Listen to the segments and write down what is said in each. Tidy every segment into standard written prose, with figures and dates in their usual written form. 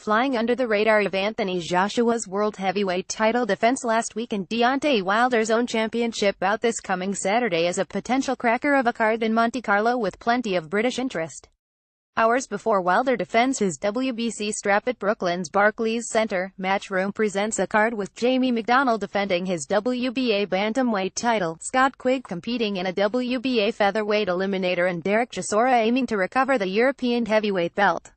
flying under the radar of Anthony Joshua's world heavyweight title defense last week and Deontay Wilder's own championship bout this coming Saturday is a potential cracker of a card in Monte Carlo with plenty of British interest. Hours before Wilder defends his WBC strap at Brooklyn's Barclays Center, Matchroom presents a card with Jamie McDonnell defending his WBA bantamweight title, Scott Quigg competing in a WBA featherweight eliminator, and Derek Chisora aiming to recover the European heavyweight belt.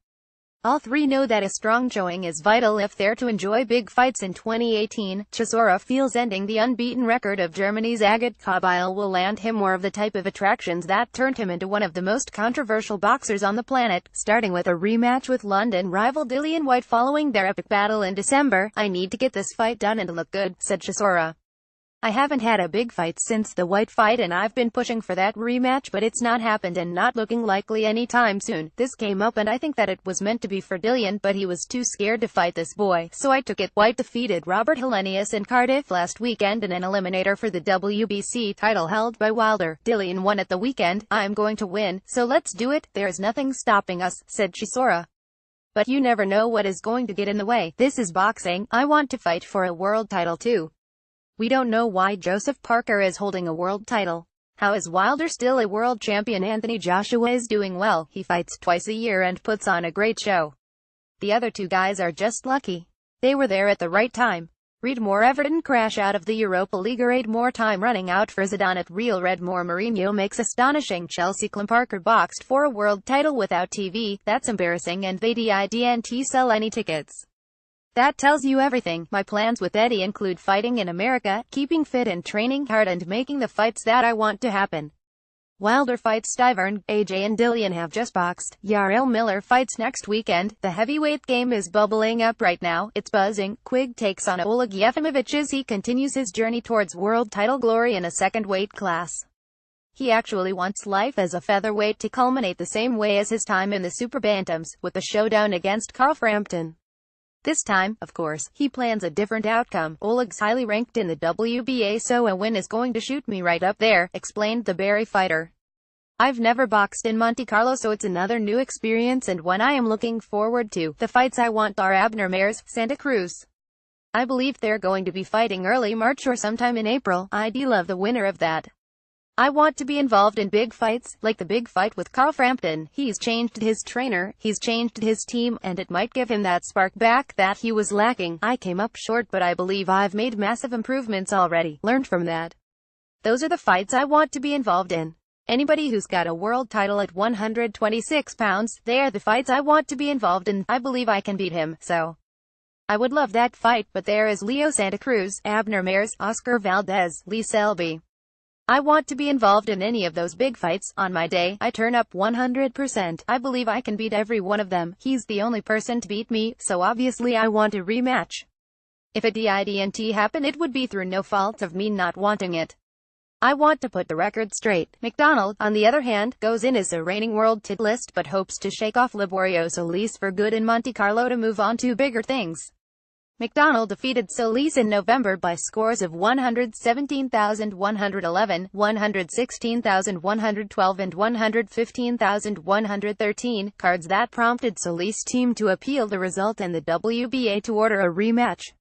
All three know that a strong showing is vital if they're to enjoy big fights in 2018. Chisora feels ending the unbeaten record of Germany's Agat Kabyle will land him more of the type of attractions that turned him into one of the most controversial boxers on the planet, starting with a rematch with London rival Dillian Whyte following their epic battle in December. "I need to get this fight done and look good," said Chisora. "I haven't had a big fight since the Whyte fight and I've been pushing for that rematch, but it's not happened and not looking likely anytime soon. This came up and I think that it was meant to be for Dillian, but he was too scared to fight this boy, so I took it." Whyte defeated Robert Helenius in Cardiff last weekend in an eliminator for the WBC title held by Wilder. "Dillian won at the weekend. I'm going to win, so let's do it. There's nothing stopping us," said Chisora. "But you never know what is going to get in the way. This is boxing. I want to fight for a world title too. We don't know why Joseph Parker is holding a world title. How is Wilder still a world champion? Anthony Joshua is doing well. He fights twice a year and puts on a great show. The other two guys are just lucky. They were there at the right time." Read more: Everton crash out of the Europa League, or 8 more time running out for Zidane at Real. Read more: Mourinho makes astonishing Chelsea claim Parker boxed for a world title without TV. That's embarrassing and they didn't sell any tickets. That tells you everything. My plans with Eddie include fighting in America, keeping fit and training hard and making the fights that I want to happen. Wilder fights Stiverne. AJ and Dillian have just boxed. Yarrell Miller fights next weekend. The heavyweight game is bubbling up right now. It's buzzing. Quigg takes on Oleg Yefimовich as he continues his journey towards world title glory in a second weight class. He actually wants life as a featherweight to culminate the same way as his time in the super bantams, with a showdown against Carl Frampton. This time, of course, he plans a different outcome. "Oleg's highly ranked in the WBA, so a win is going to shoot me right up there," explained the Barry fighter. "I've never boxed in Monte Carlo, so it's another new experience and one I am looking forward to. The fights I want are Abner Mares, Santa Cruz. I believe they're going to be fighting early March or sometime in April. I'd love the winner of that. I want to be involved in big fights, like the big fight with Carl Frampton. He's changed his trainer, he's changed his team, and it might give him that spark back that he was lacking. I came up short, but I believe I've made massive improvements already. Learned from that. Those are the fights I want to be involved in. Anybody who's got a world title at 126 pounds, they're the fights I want to be involved in. I believe I can beat him, so I would love that fight." But there is Leo Santa Cruz, Abner Mares, Oscar Valdez, Lee Selby. "I want to be involved in any of those big fights. On my day, I turn up 100%. I believe I can beat every one of them. He's the only person to beat me, so obviously I want a rematch. If a didn't happen, it would be through no fault of me not wanting it. I want to put the record straight." McDonnell, on the other hand, goes in as a reigning world titleist but hopes to shake off Liborio Solis for good in Monte Carlo to move on to bigger things. McDonnell defeated Solis in November by scores of 117,111, 116,112 and 115,113, cards that prompted Solis' team to appeal the result and the WBA to order a rematch.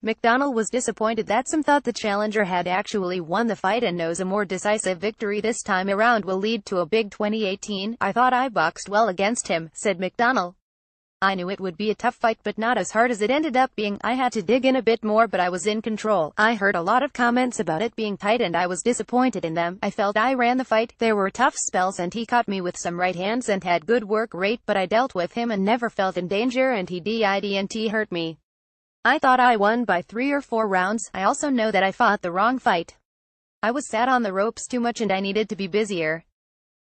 McDonnell was disappointed that some thought the challenger had actually won the fight and knows a more decisive victory this time around will lead to a big 2018. "I thought I boxed well against him," said McDonnell. "I knew it would be a tough fight, but not as hard as it ended up being. I had to dig in a bit more, but I was in control. I heard a lot of comments about it being tight and I was disappointed in them. I felt I ran the fight. There were tough spells and he caught me with some right hands and had good work rate, but I dealt with him and never felt in danger and he didn't hurt me. I thought I won by 3 or 4 rounds. I also know that I fought the wrong fight. I was sat on the ropes too much and I needed to be busier.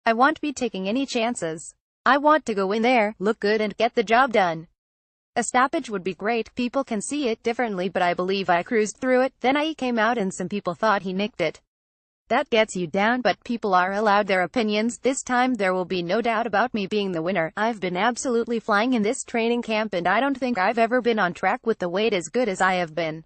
I won't be taking any chances. I want to go in there, look good and get the job done. A stoppage would be great. People can see it differently, but I believe I cruised through it. Then I came out and some people thought he nicked it. That gets you down, but people are allowed their opinions. This time there will be no doubt about me being the winner. I've been absolutely flying in this training camp and I don't think I've ever been on track with the weight as good as I have been.